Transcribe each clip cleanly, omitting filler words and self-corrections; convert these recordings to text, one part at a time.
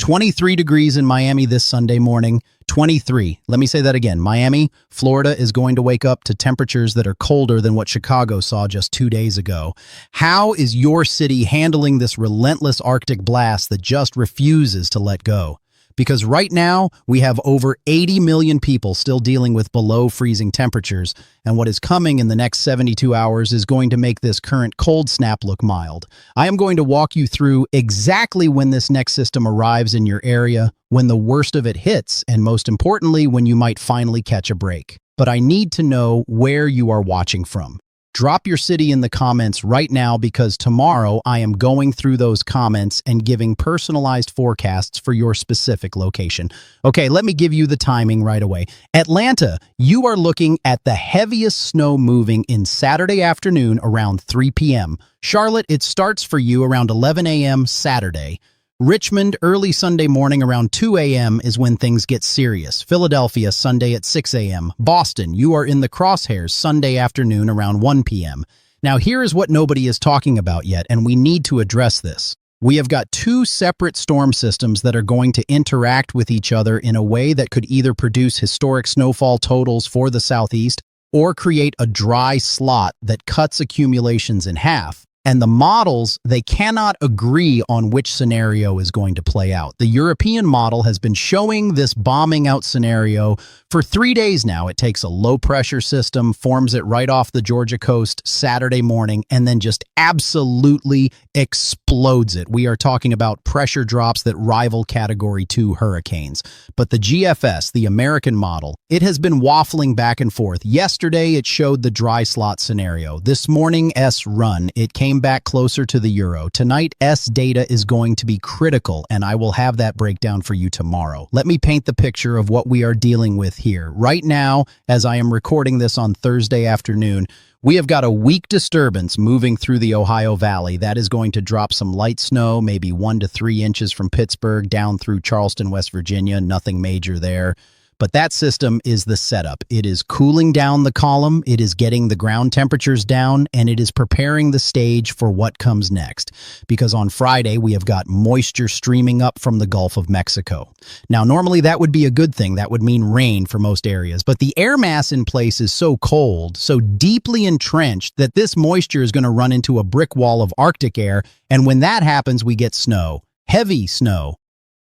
23 degrees in Miami this Sunday morning. 23. Let me say that again. Miami, Florida is going to wake up to temperatures that are colder than what Chicago saw just 2 days ago. How is your city handling this relentless Arctic blast that just refuses to let go? Because right now, we have over 80 million people still dealing with below freezing temperatures, and what is coming in the next 72 hours is going to make this current cold snap look mild. I am going to walk you through exactly when this next system arrives in your area, when the worst of it hits, and most importantly, when you might finally catch a break. But I need to know where you are watching from. Drop your city in the comments right now because tomorrow I am going through those comments and giving personalized forecasts for your specific location. Okay, let me give you the timing right away. Atlanta, you are looking at the heaviest snow moving in Saturday afternoon around 3 p.m. Charlotte, it starts for you around 11 a.m. Saturday. Richmond, early Sunday morning around 2 a.m. is when things get serious. Philadelphia, Sunday at 6 a.m. Boston, you are in the crosshairs Sunday afternoon around 1 p.m. Now, here is what nobody is talking about yet, and we need to address this. We have got two separate storm systems that are going to interact with each other in a way that could either produce historic snowfall totals for the southeast or create a dry slot that cuts accumulations in half. And the models, they cannot agree on which scenario is going to play out. The European model has been showing this bombing out scenario for 3 days now. It takes a low-pressure system, forms it right off the Georgia coast Saturday morning, and then just absolutely explodes it. We are talking about pressure drops that rival Category 2 hurricanes. But the GFS, the American model, it has been waffling back and forth. Yesterday, it showed the dry slot scenario. This morning, S-run, it came back closer to the Euro. Tonight, S data is going to be critical, and I will have that breakdown for you tomorrow. Let me paint the picture of what we are dealing with here. Right now, as I am recording this on Thursday afternoon, we have got a weak disturbance moving through the Ohio Valley. That is going to drop some light snow, maybe 1 to 3 inches from Pittsburgh down through Charleston, West Virginia. Nothing major there. But that system is the setup. It is cooling down the column, it is getting the ground temperatures down, and it is preparing the stage for what comes next. Because on Friday, we have got moisture streaming up from the Gulf of Mexico. Now, normally that would be a good thing. That would mean rain for most areas. But the air mass in place is so cold, so deeply entrenched, that this moisture is going to run into a brick wall of Arctic air. And when that happens, we get snow. Heavy snow.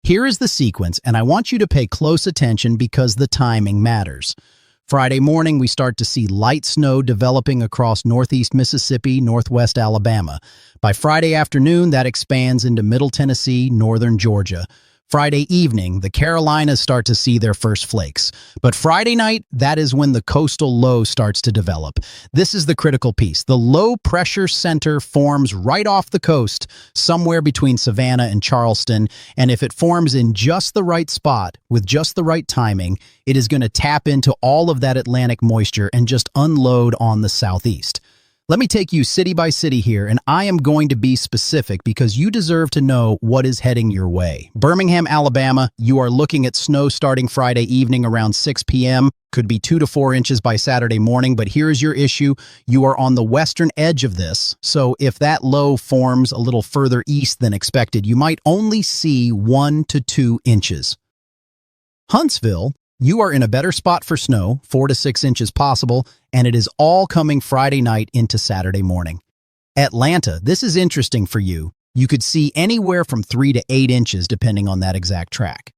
Here is the sequence, and I want you to pay close attention because the timing matters. Friday morning, we start to see light snow developing across northeast Mississippi, northwest Alabama. By Friday afternoon, that expands into Middle Tennessee, northern Georgia. Friday evening, the Carolinas start to see their first flakes. But Friday night, that is when the coastal low starts to develop. This is the critical piece. The low pressure center forms right off the coast, somewhere between Savannah and Charleston. And if it forms in just the right spot, with just the right timing, it is going to tap into all of that Atlantic moisture and just unload on the southeast. Let me take you city by city here, and I am going to be specific because you deserve to know what is heading your way. Birmingham, Alabama, you are looking at snow starting Friday evening around 6 p.m. Could be 2 to 4 inches by Saturday morning, but here's your issue. You are on the western edge of this, so if that low forms a little further east than expected, you might only see 1 to 2 inches. Huntsville, you are in a better spot for snow, 4 to 6 inches possible, and it is all coming Friday night into Saturday morning. Atlanta, this is interesting for you. You could see anywhere from 3 to 8 inches depending on that exact track.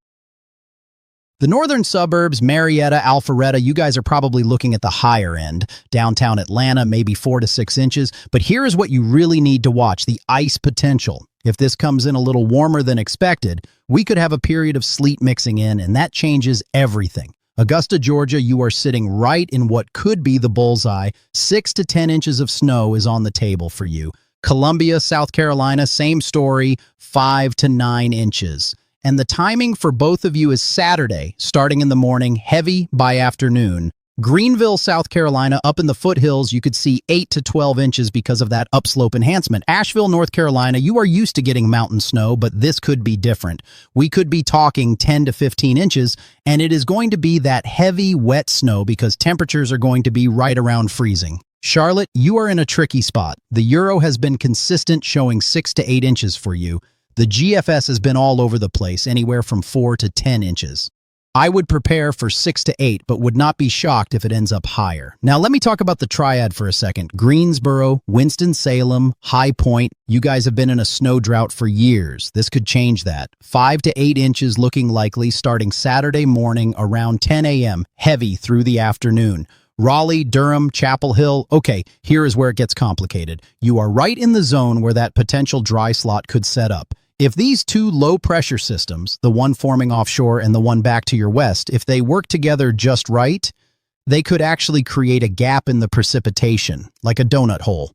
The northern suburbs, Marietta, Alpharetta, you guys are probably looking at the higher end. Downtown Atlanta, maybe 4 to 6 inches. But here is what you really need to watch, the ice potential. If this comes in a little warmer than expected, we could have a period of sleet mixing in, and that changes everything. Augusta, Georgia, you are sitting right in what could be the bullseye. 6 to 10 inches of snow is on the table for you. Columbia, South Carolina, same story, 5 to 9 inches. And the timing for both of you is Saturday, starting in the morning, heavy by afternoon. Greenville, South Carolina, up in the foothills, you could see 8 to 12 inches because of that upslope enhancement. Asheville, North Carolina, you are used to getting mountain snow, but this could be different. We could be talking 10 to 15 inches, and it is going to be that heavy, wet snow because temperatures are going to be right around freezing. Charlotte, you are in a tricky spot. The Euro has been consistent, showing 6 to 8 inches for you. The GFS has been all over the place, anywhere from 4 to 10 inches. I would prepare for 6 to 8, but would not be shocked if it ends up higher. Now, let me talk about the triad for a second. Greensboro, Winston Salem, High Point. You guys have been in a snow drought for years. This could change that. 5 to 8 inches looking likely starting Saturday morning around 10 a.m., heavy through the afternoon. Raleigh, Durham, Chapel Hill. Okay, here is where it gets complicated. You are right in the zone where that potential dry slot could set up. If these two low-pressure systems, the one forming offshore and the one back to your west, if they work together just right, they could actually create a gap in the precipitation, like a donut hole.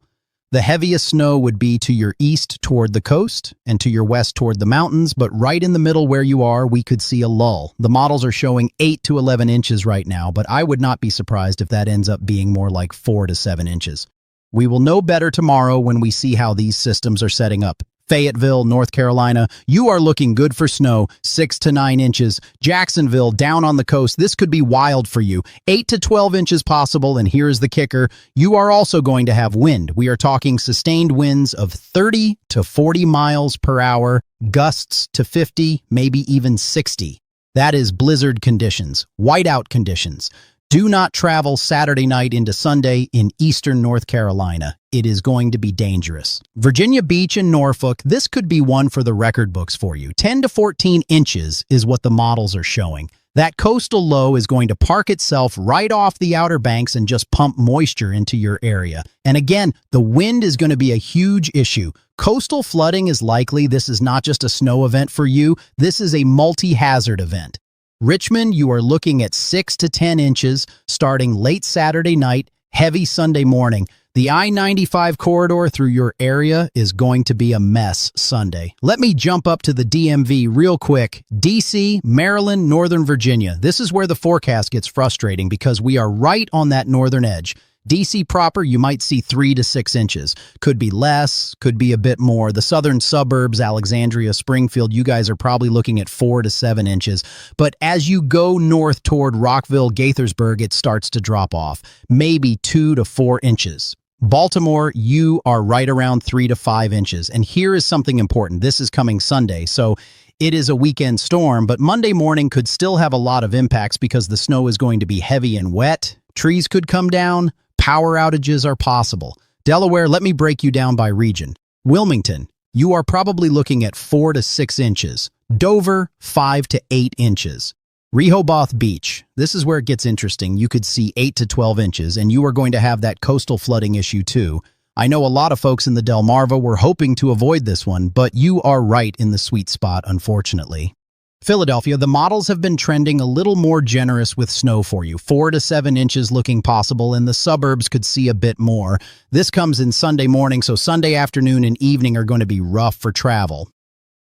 The heaviest snow would be to your east toward the coast and to your west toward the mountains, but right in the middle where you are, we could see a lull. The models are showing 8 to 11 inches right now, but I would not be surprised if that ends up being more like 4 to 7 inches. We will know better tomorrow when we see how these systems are setting up. Fayetteville, North Carolina, you are looking good for snow, 6 to 9 inches. Jacksonville, down on the coast, this could be wild for you. 8 to 12 inches possible, and here's the kicker. You are also going to have wind. We are talking sustained winds of 30 to 40 miles per hour, gusts to 50, maybe even 60. That is blizzard conditions, whiteout conditions. Do not travel Saturday night into Sunday in eastern North Carolina. It is going to be dangerous. Virginia Beach and Norfolk, this could be one for the record books for you. 10 to 14 inches is what the models are showing. That coastal low is going to park itself right off the Outer Banks and just pump moisture into your area. And again, the wind is going to be a huge issue. Coastal flooding is likely. This is not just a snow event for you. This is a multi-hazard event. Richmond, you are looking at 6 to 10 inches starting late Saturday night, heavy Sunday morning. The I-95 corridor through your area is going to be a mess Sunday. Let me jump up to the DMV real quick. D.C., Maryland, Northern Virginia. This is where the forecast gets frustrating because we are right on that northern edge. D.C. proper, you might see 3 to 6 inches. Could be less, could be a bit more. The southern suburbs, Alexandria, Springfield, you guys are probably looking at 4 to 7 inches. But as you go north toward Rockville, Gaithersburg, it starts to drop off. Maybe 2 to 4 inches. Baltimore, you are right around 3 to 5 inches. And here is something important. This is coming Sunday, so it is a weekend storm, but Monday morning could still have a lot of impacts because the snow is going to be heavy and wet. Trees could come down. Power outages are possible. Delaware, let me break you down by region. Wilmington, you are probably looking at 4 to 6 inches. Dover, 5 to 8 inches. Rehoboth Beach, this is where it gets interesting. You could see 8 to 12 inches, and you are going to have that coastal flooding issue too. I know a lot of folks in the Delmarva were hoping to avoid this one, but you are right in the sweet spot, unfortunately. Philadelphia, the models have been trending a little more generous with snow for you. 4 to 7 inches looking possible, and the suburbs could see a bit more. This comes in Sunday morning, so Sunday afternoon and evening are going to be rough for travel.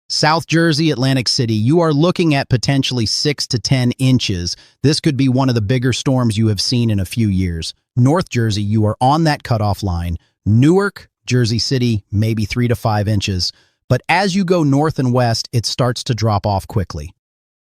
South Jersey, Atlantic City, you are looking at potentially 6 to 10 inches. This could be one of the bigger storms you have seen in a few years. North Jersey, you are on that cutoff line. Newark, Jersey City, maybe 3 to 5 inches. But as you go north and west, it starts to drop off quickly.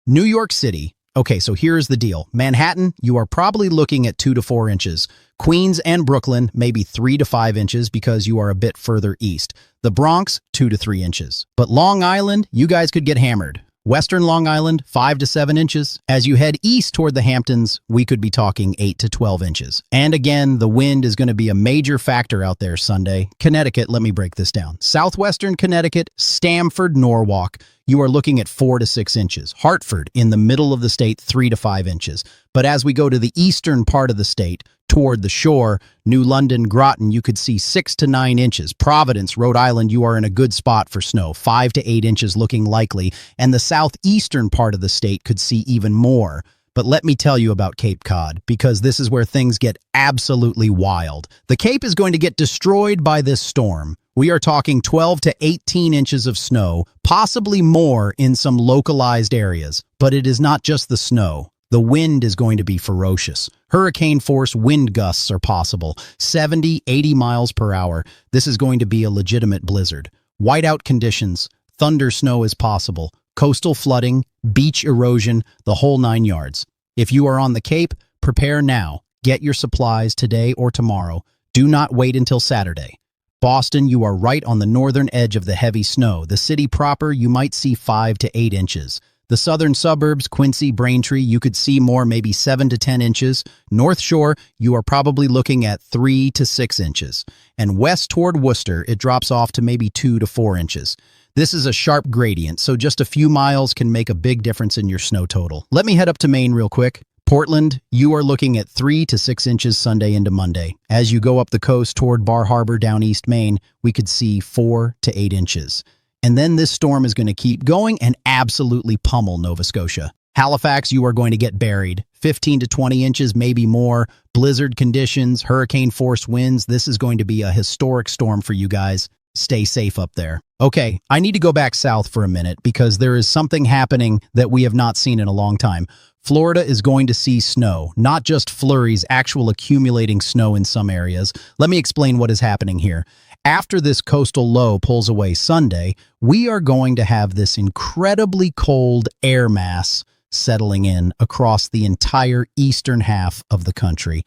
New York City. Okay, so here's the deal. Manhattan, you are probably looking at 2 to 4 inches. Queens and Brooklyn, maybe 3 to 5 inches because you are a bit further east. The Bronx, 2 to 3 inches. But Long Island, you guys could get hammered. Western Long Island, 5 to 7 inches. As you head east toward the Hamptons, we could be talking 8 to 12 inches. And again, the wind is going to be a major factor out there Sunday. Connecticut, let me break this down. Southwestern Connecticut, Stamford, Norwalk, you are looking at 4 to 6 inches. Hartford, in the middle of the state, 3 to 5 inches. But as we go to the eastern part of the state, toward the shore, New London, Groton, you could see 6 to 9 inches. Providence, Rhode Island, you are in a good spot for snow, 5 to 8 inches looking likely. And the southeastern part of the state could see even more. But let me tell you about Cape Cod, because this is where things get absolutely wild. The Cape is going to get destroyed by this storm. We are talking 12 to 18 inches of snow, possibly more in some localized areas. But it is not just the snow. The wind is going to be ferocious. Hurricane-force wind gusts are possible, 70, 80 miles per hour. This is going to be a legitimate blizzard. Whiteout conditions, thunder snow is possible, coastal flooding, beach erosion, the whole 9 yards. If you are on the Cape, prepare now. Get your supplies today or tomorrow. Do not wait until Saturday. Boston, you are right on the northern edge of the heavy snow. The city proper, you might see 5 to 8 inches. The southern suburbs, Quincy, Braintree, you could see more, maybe 7 to 10 inches. North Shore, you are probably looking at 3 to 6 inches. And west toward Worcester, it drops off to maybe 2 to 4 inches. This is a sharp gradient, so just a few miles can make a big difference in your snow total. Let me head up to Maine real quick. Portland, you are looking at 3 to 6 inches Sunday into Monday. As you go up the coast toward Bar Harbor down East Maine, we could see 4 to 8 inches. And then this storm is going to keep going and absolutely pummel Nova Scotia. Halifax, you are going to get buried. 15 to 20 inches, maybe more. Blizzard conditions, hurricane-force winds. This is going to be a historic storm for you guys. Stay safe up there. Okay, I need to go back south for a minute because there is something happening that we have not seen in a long time. Florida is going to see snow, not just flurries, actual accumulating snow in some areas. Let me explain what is happening here. After this coastal low pulls away Sunday, we are going to have this incredibly cold air mass settling in across the entire eastern half of the country.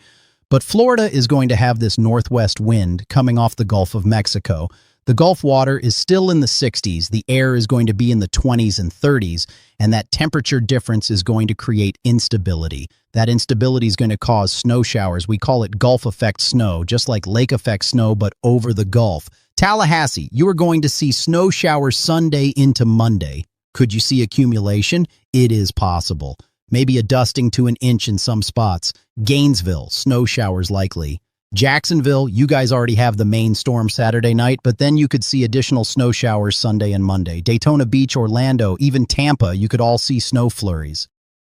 But Florida is going to have this northwest wind coming off the Gulf of Mexico. The Gulf water is still in the 60s, the air is going to be in the 20s and 30s, and that temperature difference is going to create instability. That instability is going to cause snow showers. We call it Gulf effect snow, just like lake effect snow, but over the Gulf. Tallahassee, you are going to see snow showers Sunday into Monday. Could you see accumulation? It is possible. Maybe a dusting to an inch in some spots. Gainesville, snow showers likely. Jacksonville, you guys already have the main storm Saturday night, but then you could see additional snow showers Sunday and Monday. Daytona Beach, Orlando, even Tampa, you could all see snow flurries.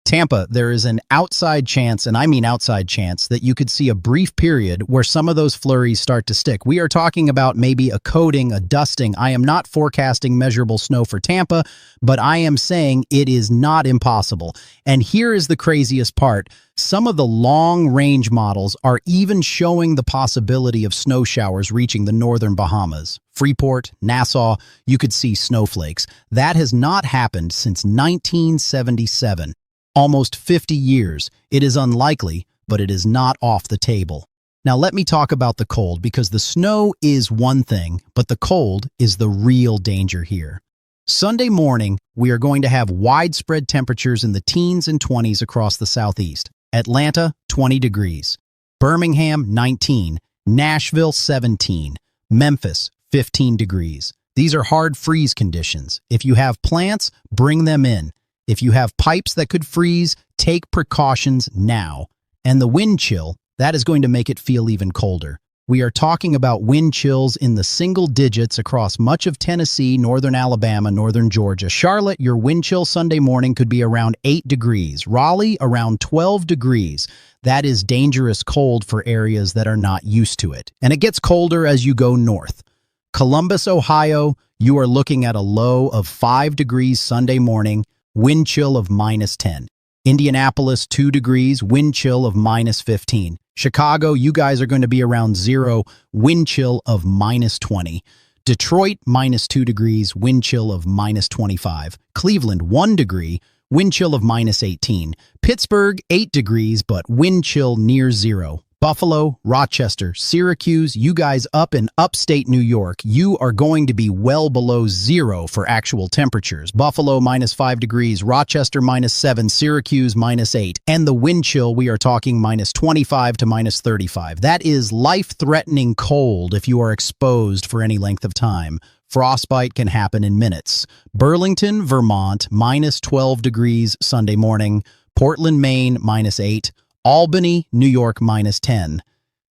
Tampa, there is an outside chance, and I mean outside chance, that you could see a brief period where some of those flurries start to stick. We are talking about maybe a coating, a dusting. I am not forecasting measurable snow for Tampa, but I am saying it is not impossible. And here is the craziest part. Some of the long-range models are even showing the possibility of snow showers reaching the northern Bahamas. Freeport, Nassau, you could see snowflakes. That has not happened since 1977. Almost 50 years. It is unlikely, but it is not off the table. Now let me talk about the cold, because the snow is one thing, but the cold is the real danger here. Sunday morning, we are going to have widespread temperatures in the teens and 20s across the southeast. Atlanta, 20 degrees. Birmingham, 19. Nashville, 17. Memphis, 15 degrees. These are hard freeze conditions. If you have plants, bring them in. If you have pipes that could freeze, take precautions now. And the wind chill, that is going to make it feel even colder. We are talking about wind chills in the single digits across much of Tennessee, northern Alabama, northern Georgia. Charlotte, your wind chill Sunday morning could be around 8 degrees. Raleigh, around 12 degrees. That is dangerous cold for areas that are not used to it. And it gets colder as you go north. Columbus, Ohio, you are looking at a low of 5 degrees Sunday morning. Wind chill of -10. Indianapolis, 2 degrees, wind chill of -15. Chicago, you guys are going to be around 0, wind chill of -20. Detroit, -2 degrees, wind chill of -25. Cleveland, 1 degree, wind chill of -18. Pittsburgh, 8 degrees, but wind chill near 0. Buffalo, Rochester, Syracuse, you guys up in upstate New York, you are going to be well below 0 for actual temperatures. Buffalo, -5 degrees, Rochester, -7, Syracuse, -8. And the wind chill, we are talking -25 to -35. That is life-threatening cold if you are exposed for any length of time. Frostbite can happen in minutes. Burlington, Vermont, -12 degrees Sunday morning. Portland, Maine, -8. Albany, New York, -10.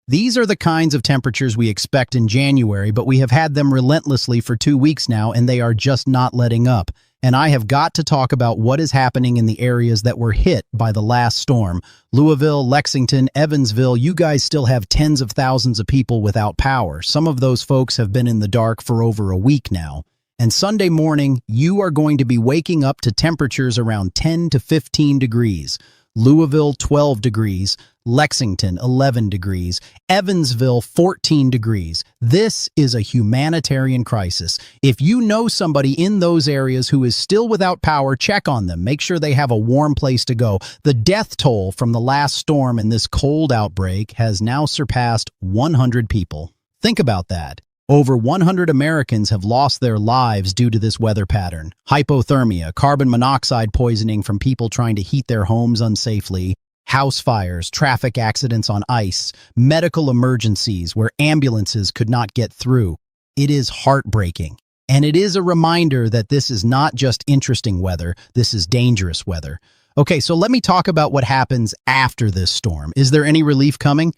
These are the kinds of temperatures we expect in January, but we have had them relentlessly for 2 weeks now, and they are just not letting up. And I have got to talk about what is happening in the areas that were hit by the last storm. Louisville, Lexington, Evansville, you guys still have tens of thousands of people without power. Some of those folks have been in the dark for over a week now. And Sunday morning, you are going to be waking up to temperatures around 10 to 15 degrees. Louisville, 12 degrees, Lexington, 11 degrees, Evansville, 14 degrees. This is a humanitarian crisis. If you know somebody in those areas who is still without power, check on them. Make sure they have a warm place to go. The death toll from the last storm and this cold outbreak has now surpassed 100 people. Think about that. Over 100 Americans have lost their lives due to this weather pattern. Hypothermia, carbon monoxide poisoning from people trying to heat their homes unsafely, house fires, traffic accidents on ice, medical emergencies where ambulances could not get through. It is heartbreaking. And it is a reminder that this is not just interesting weather, this is dangerous weather. Okay, so let me talk about what happens after this storm. Is there any relief coming?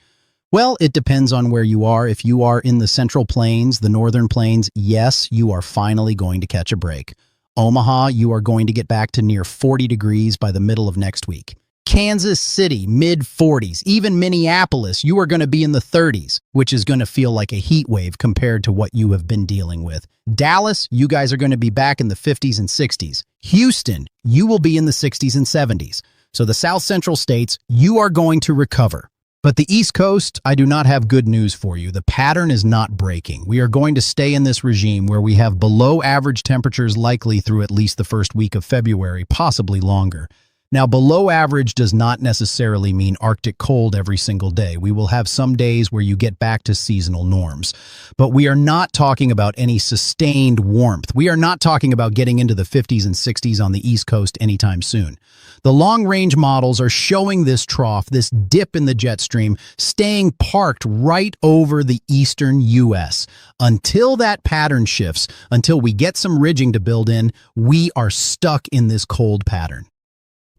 Well, it depends on where you are. If you are in the Central Plains, the Northern Plains, yes, you are finally going to catch a break. Omaha, you are going to get back to near 40 degrees by the middle of next week. Kansas City, mid-40s. Even Minneapolis, you are going to be in the 30s, which is going to feel like a heat wave compared to what you have been dealing with. Dallas, you guys are going to be back in the 50s and 60s. Houston, you will be in the 60s and 70s. So the South Central states, you are going to recover. But the East Coast, I do not have good news for you. The pattern is not breaking. We are going to stay in this regime where we have below average temperatures likely through at least the first week of February, possibly longer. Now, below average does not necessarily mean Arctic cold every single day. We will have some days where you get back to seasonal norms. But we are not talking about any sustained warmth. We are not talking about getting into the 50s and 60s on the East Coast anytime soon. The long-range models are showing this trough, this dip in the jet stream, staying parked right over the eastern U.S. Until that pattern shifts, until we get some ridging to build in, we are stuck in this cold pattern.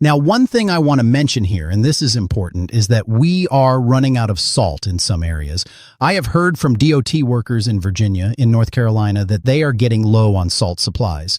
Now, one thing I want to mention here, and this is important, is that we are running out of salt in some areas. I have heard from DOT workers in Virginia, in North Carolina, that they are getting low on salt supplies.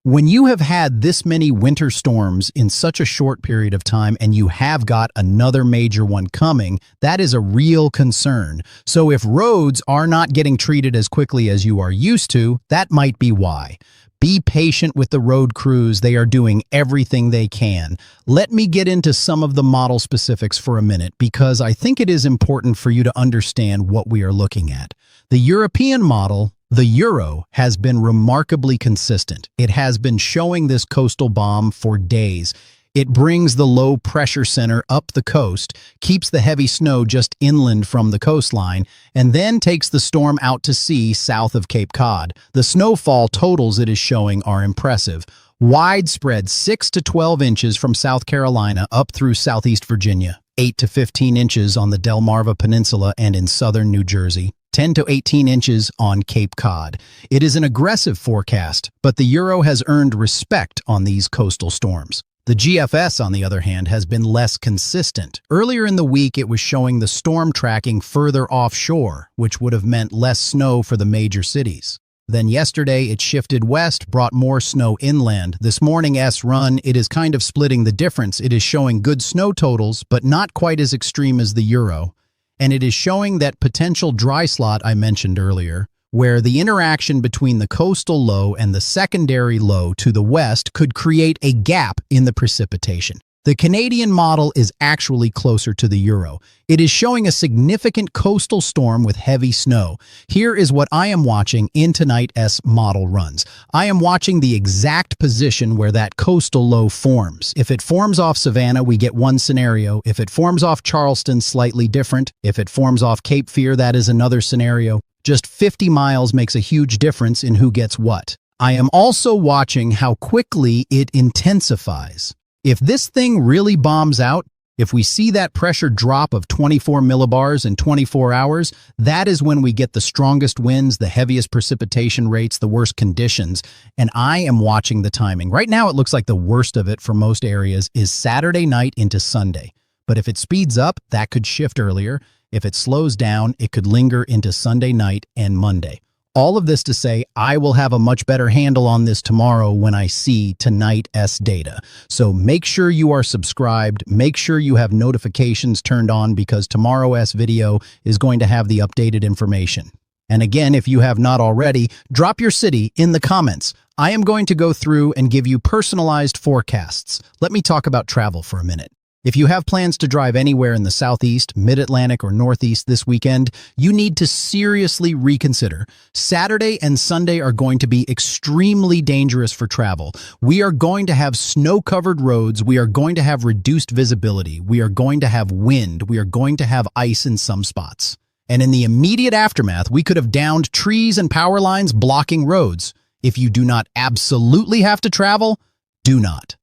When you have had this many winter storms in such a short period of time and you have got another major one coming, that is a real concern. So if roads are not getting treated as quickly as you are used to, that might be why. Be patient with the road crews. They are doing everything they can. Let me get into some of the model specifics for a minute because I think it is important for you to understand what we are looking at. The European model, the Euro, has been remarkably consistent. It has been showing this coastal bomb for days. It brings the low pressure center up the coast, keeps the heavy snow just inland from the coastline, and then takes the storm out to sea south of Cape Cod. The snowfall totals it is showing are impressive. Widespread 6 to 12 inches from South Carolina up through southeast Virginia, 8 to 15 inches on the Delmarva Peninsula and in southern New Jersey, 10 to 18 inches on Cape Cod. It is an aggressive forecast, but the Euro has earned respect on these coastal storms. The GFS, on the other hand, has been less consistent. Earlier in the week, it was showing the storm tracking further offshore, which would have meant less snow for the major cities. Then yesterday, it shifted west, brought more snow inland. This morning, S-Run, it is kind of splitting the difference. It is showing good snow totals, but not quite as extreme as the Euro. And it is showing that potential dry slot I mentioned earlier, where the interaction between the coastal low and the secondary low to the west could create a gap in the precipitation. The Canadian model is actually closer to the Euro. It is showing a significant coastal storm with heavy snow. Here is what I am watching in tonight's model runs. I am watching the exact position where that coastal low forms. If it forms off Savannah, we get one scenario. If it forms off Charleston, slightly different. If it forms off Cape Fear, that is another scenario. Just 50 miles makes a huge difference in who gets what. I am also watching how quickly it intensifies. If this thing really bombs out, if we see that pressure drop of 24 millibars in 24 hours, that is when we get the strongest winds, the heaviest precipitation rates, the worst conditions, and I am watching the timing. Right now, it looks like the worst of it for most areas is Saturday night into Sunday. But if it speeds up, that could shift earlier. If it slows down, it could linger into Sunday night and Monday. All of this to say, I will have a much better handle on this tomorrow when I see tonight's data. So make sure you are subscribed. Make sure you have notifications turned on because tomorrow's video is going to have the updated information. And again, if you have not already, drop your city in the comments. I am going to go through and give you personalized forecasts. Let me talk about travel for a minute. If you have plans to drive anywhere in the Southeast, Mid-Atlantic, or Northeast this weekend, you need to seriously reconsider. Saturday and Sunday are going to be extremely dangerous for travel. We are going to have snow-covered roads. We are going to have reduced visibility. We are going to have wind. We are going to have ice in some spots. And in the immediate aftermath, we could have downed trees and power lines blocking roads. If you do not absolutely have to travel, do not.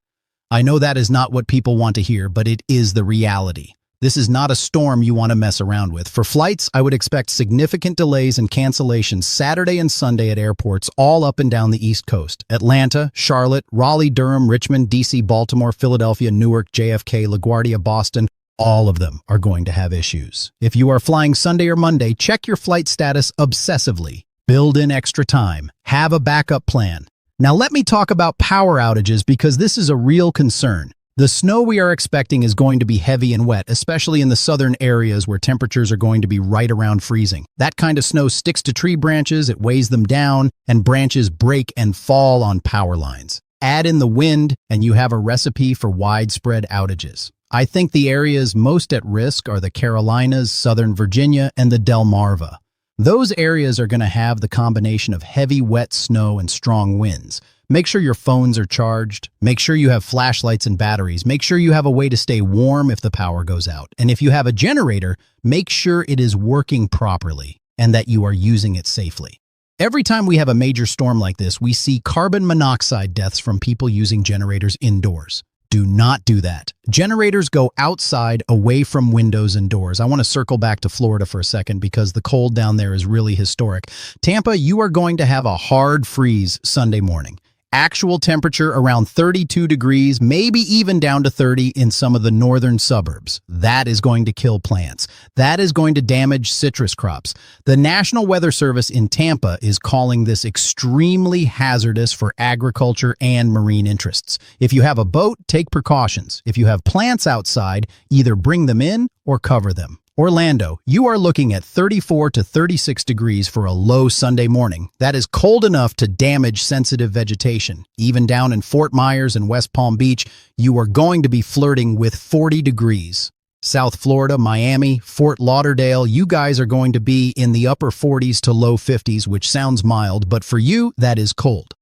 I know that is not what people want to hear, but it is the reality. This is not a storm you want to mess around with. For flights, I would expect significant delays and cancellations Saturday and Sunday at airports all up and down the East Coast. Atlanta, Charlotte, Raleigh-Durham, Richmond, D.C., Baltimore, Philadelphia, Newark, JFK, LaGuardia, Boston, all of them are going to have issues. If you are flying Sunday or Monday, check your flight status obsessively. Build in extra time. Have a backup plan. Now let me talk about power outages because this is a real concern. The snow we are expecting is going to be heavy and wet, especially in the southern areas where temperatures are going to be right around freezing. That kind of snow sticks to tree branches, it weighs them down, and branches break and fall on power lines. Add in the wind, and you have a recipe for widespread outages. I think the areas most at risk are the Carolinas, Southern Virginia, and the Delmarva. Those areas are going to have the combination of heavy, wet snow and strong winds. Make sure your phones are charged. Make sure you have flashlights and batteries. Make sure you have a way to stay warm if the power goes out. And if you have a generator, make sure it is working properly and that you are using it safely. Every time we have a major storm like this, we see carbon monoxide deaths from people using generators indoors. Do not do that. Generators go outside, away from windows and doors. I want to circle back to Florida for a second because the cold down there is really historic. Tampa, you are going to have a hard freeze Sunday morning. Actual temperature around 32 degrees, maybe even down to 30 in some of the northern suburbs. That is going to kill plants. That is going to damage citrus crops. The National Weather Service in Tampa is calling this extremely hazardous for agriculture and marine interests. If you have a boat, take precautions. If you have plants outside, either bring them in or cover them. Orlando, you are looking at 34 to 36 degrees for a low Sunday morning. That is cold enough to damage sensitive vegetation. Even down in Fort Myers and West Palm Beach, you are going to be flirting with 40 degrees. South Florida, Miami, Fort Lauderdale, you guys are going to be in the upper 40s to low 50s, which sounds mild, but for you, that is cold.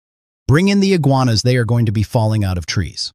Bring in the iguanas, they are going to be falling out of trees.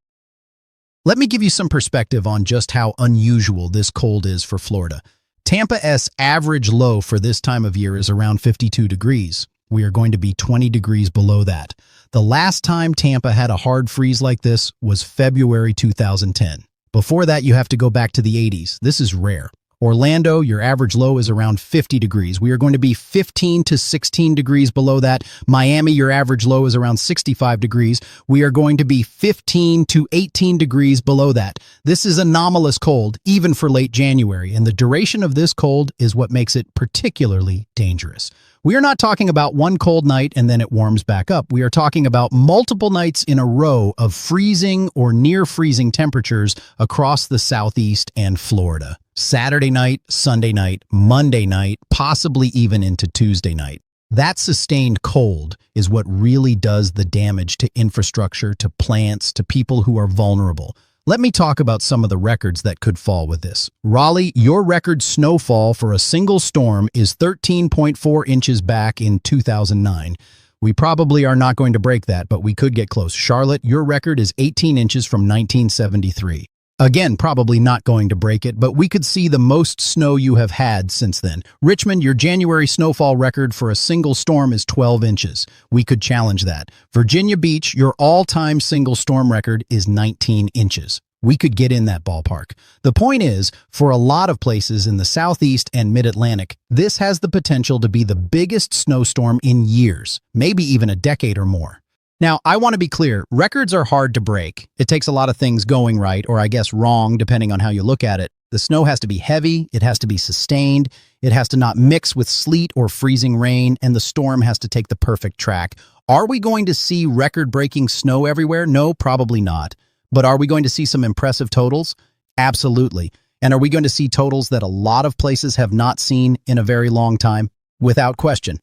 Let me give you some perspective on just how unusual this cold is for Florida. Tampa's average low for this time of year is around 52 degrees. We are going to be 20 degrees below that. The last time Tampa had a hard freeze like this was February 2010. Before that, you have to go back to the 80s. This is rare. Orlando, your average low is around 50 degrees. We are going to be 15 to 16 degrees below that. Miami, your average low is around 65 degrees. We are going to be 15 to 18 degrees below that. This is anomalous cold, even for late January, and the duration of this cold is what makes it particularly dangerous. We are not talking about one cold night and then it warms back up. We are talking about multiple nights in a row of freezing or near freezing temperatures across the Southeast and Florida. Saturday night, Sunday night, Monday night, possibly even into Tuesday night. That sustained cold is what really does the damage to infrastructure, to plants, to people who are vulnerable. Let me talk about some of the records that could fall with this. Raleigh, your record snowfall for a single storm is 13.4 inches back in 2009. We probably are not going to break that, but we could get close. Charlotte, your record is 18 inches from 1973. Again, probably not going to break it, but we could see the most snow you have had since then. Richmond, your January snowfall record for a single storm is 12 inches. We could challenge that. Virginia Beach, your all-time single storm record is 19 inches. We could get in that ballpark. The point is, for a lot of places in the Southeast and Mid-Atlantic, this has the potential to be the biggest snowstorm in years, maybe even a decade or more. Now, I want to be clear, records are hard to break. It takes a lot of things going right, or I guess wrong, depending on how you look at it. The snow has to be heavy, it has to be sustained, it has to not mix with sleet or freezing rain, and the storm has to take the perfect track. Are we going to see record-breaking snow everywhere? No, probably not. But are we going to see some impressive totals? Absolutely. And are we going to see totals that a lot of places have not seen in a very long time? Without question.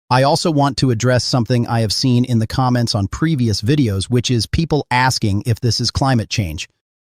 I also want to address something I have seen in the comments on previous videos, which is people asking if this is climate change.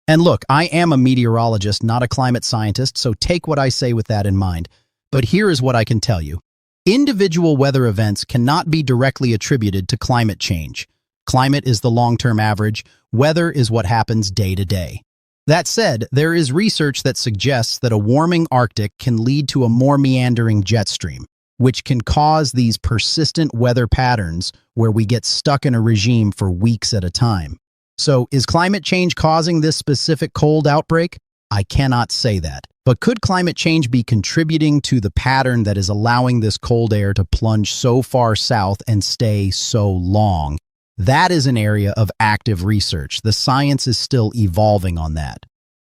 And look, I am a meteorologist, not a climate scientist, so take what I say with that in mind. But here is what I can tell you. Individual weather events cannot be directly attributed to climate change. Climate is the long-term average. Weather is what happens day to day. That said, there is research that suggests that a warming Arctic can lead to a more meandering jet stream, which can cause these persistent weather patterns where we get stuck in a regime for weeks at a time. So, is climate change causing this specific cold outbreak? I cannot say that. But could climate change be contributing to the pattern that is allowing this cold air to plunge so far south and stay so long? That is an area of active research. The science is still evolving on that.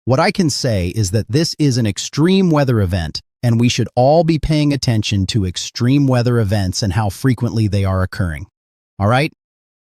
What I can say is that this is an extreme weather event, and we should all be paying attention to extreme weather events and how frequently they are occurring. All right?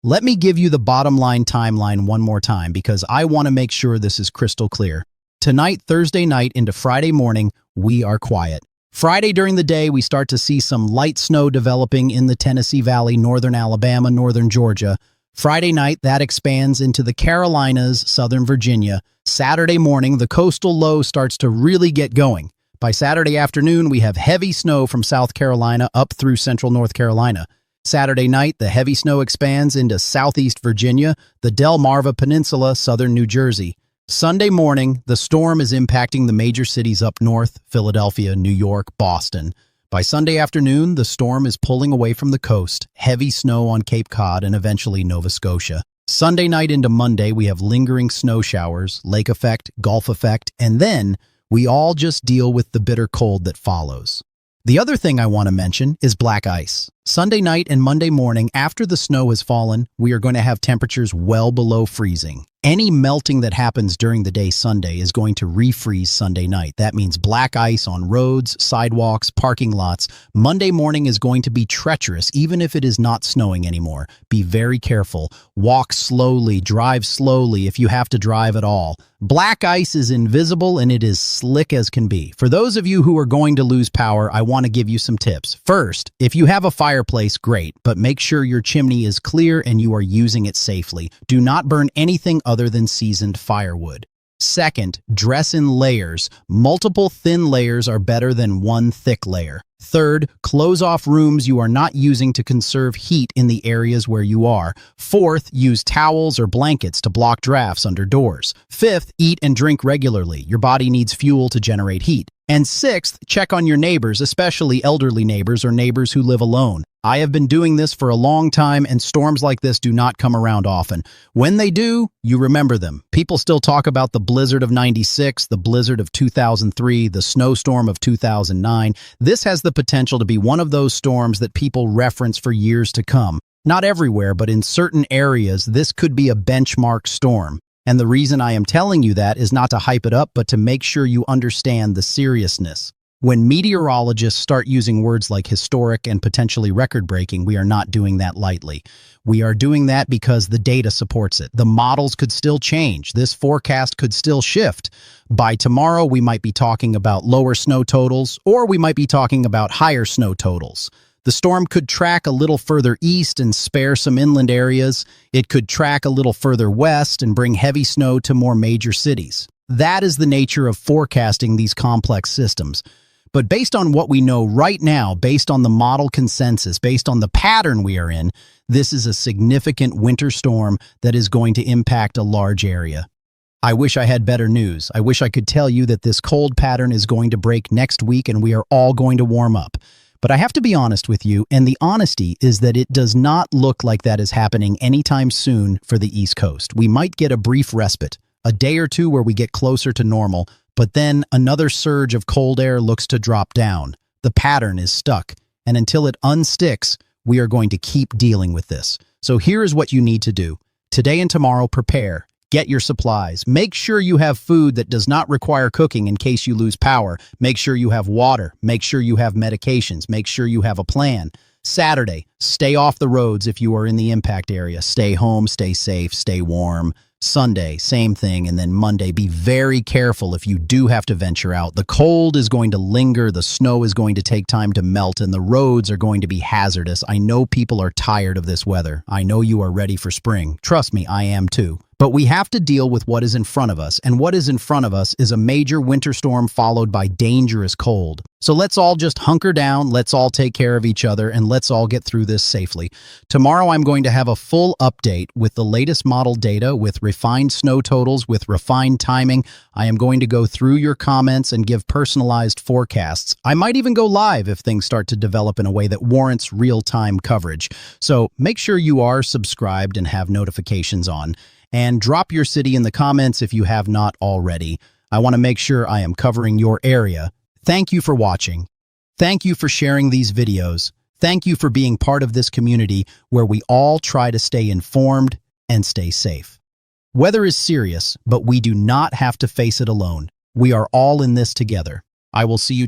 Let me give you the bottom line timeline one more time because I want to make sure this is crystal clear. Tonight, Thursday night into Friday morning, we are quiet. Friday during the day, we start to see some light snow developing in the Tennessee Valley, northern Alabama, northern Georgia. Friday night, that expands into the Carolinas, southern Virginia. Saturday morning, the coastal low starts to really get going. By Saturday afternoon, we have heavy snow from South Carolina up through central North Carolina. Saturday night, the heavy snow expands into southeast Virginia, the Delmarva Peninsula, southern New Jersey. Sunday morning, the storm is impacting the major cities up north, Philadelphia, New York, Boston. By Sunday afternoon, the storm is pulling away from the coast, heavy snow on Cape Cod and eventually Nova Scotia. Sunday night into Monday, we have lingering snow showers, lake effect, Gulf effect, and then we all just deal with the bitter cold that follows. The other thing I want to mention is black ice. Sunday night and Monday morning, after the snow has fallen, we are going to have temperatures well below freezing. Any melting that happens during the day Sunday is going to refreeze Sunday night. That means black ice on roads, sidewalks, parking lots. Monday morning is going to be treacherous, even if it is not snowing anymore. Be very careful. Walk slowly, drive slowly if you have to drive at all. Black ice is invisible and it is slick as can be. For those of you who are going to lose power, I want to give you some tips. First, if you have a fireplace, great, but make sure your chimney is clear and you are using it safely. Do not burn anything other than seasoned firewood. Second, dress in layers. Multiple thin layers are better than one thick layer. Third, close off rooms you are not using to conserve heat in the areas where you are. Fourth, use towels or blankets to block drafts under doors. Fifth, eat and drink regularly. Your body needs fuel to generate heat. And sixth, check on your neighbors, especially elderly neighbors or neighbors who live alone. I have been doing this for a long time, and storms like this do not come around often. When they do, you remember them. People still talk about the blizzard of '96, the blizzard of 2003, the snowstorm of 2009. This has the potential to be one of those storms that people reference for years to come. Not everywhere, but in certain areas, this could be a benchmark storm. And the reason I am telling you that is not to hype it up, but to make sure you understand the seriousness. When meteorologists start using words like historic and potentially record-breaking, we are not doing that lightly. We are doing that because the data supports it. The models could still change. This forecast could still shift. By tomorrow, we might be talking about lower snow totals, or we might be talking about higher snow totals. The storm could track a little further east and spare some inland areas. It could track a little further west and bring heavy snow to more major cities. That is the nature of forecasting these complex systems. But based on what we know right now, based on the model consensus, based on the pattern we are in, this is a significant winter storm that is going to impact a large area. I wish I had better news. I wish I could tell you that this cold pattern is going to break next week and we are all going to warm up. But I have to be honest with you, and the honesty is that it does not look like that is happening anytime soon for the East Coast. We might get a brief respite, a day or two where we get closer to normal, but then another surge of cold air looks to drop down. The pattern is stuck, and until it unsticks, we are going to keep dealing with this. So here is what you need to do. Today and tomorrow, prepare. Get your supplies. Make sure you have food that does not require cooking in case you lose power. Make sure you have water. Make sure you have medications. Make sure you have a plan. Saturday, stay off the roads if you are in the impact area. Stay home, stay safe, stay warm. Sunday, same thing. And then Monday, be very careful if you do have to venture out. The cold is going to linger, the snow is going to take time to melt, and the roads are going to be hazardous. I know people are tired of this weather. I know you are ready for spring. Trust me, I am too. But we have to deal with what is in front of us, and what is in front of us is a major winter storm followed by dangerous cold. So let's all just hunker down, let's all take care of each other, and let's all get through this safely. Tomorrow I'm going to have a full update with the latest model data, with refined snow totals, with refined timing. I am going to go through your comments and give personalized forecasts. I might even go live if things start to develop in a way that warrants real-time coverage. So make sure you are subscribed and have notifications on. And drop your city in the comments if you have not already. I want to make sure I am covering your area. Thank you for watching. Thank you for sharing these videos. Thank you for being part of this community where we all try to stay informed and stay safe. Weather is serious, but we do not have to face it alone. We are all in this together. I will see you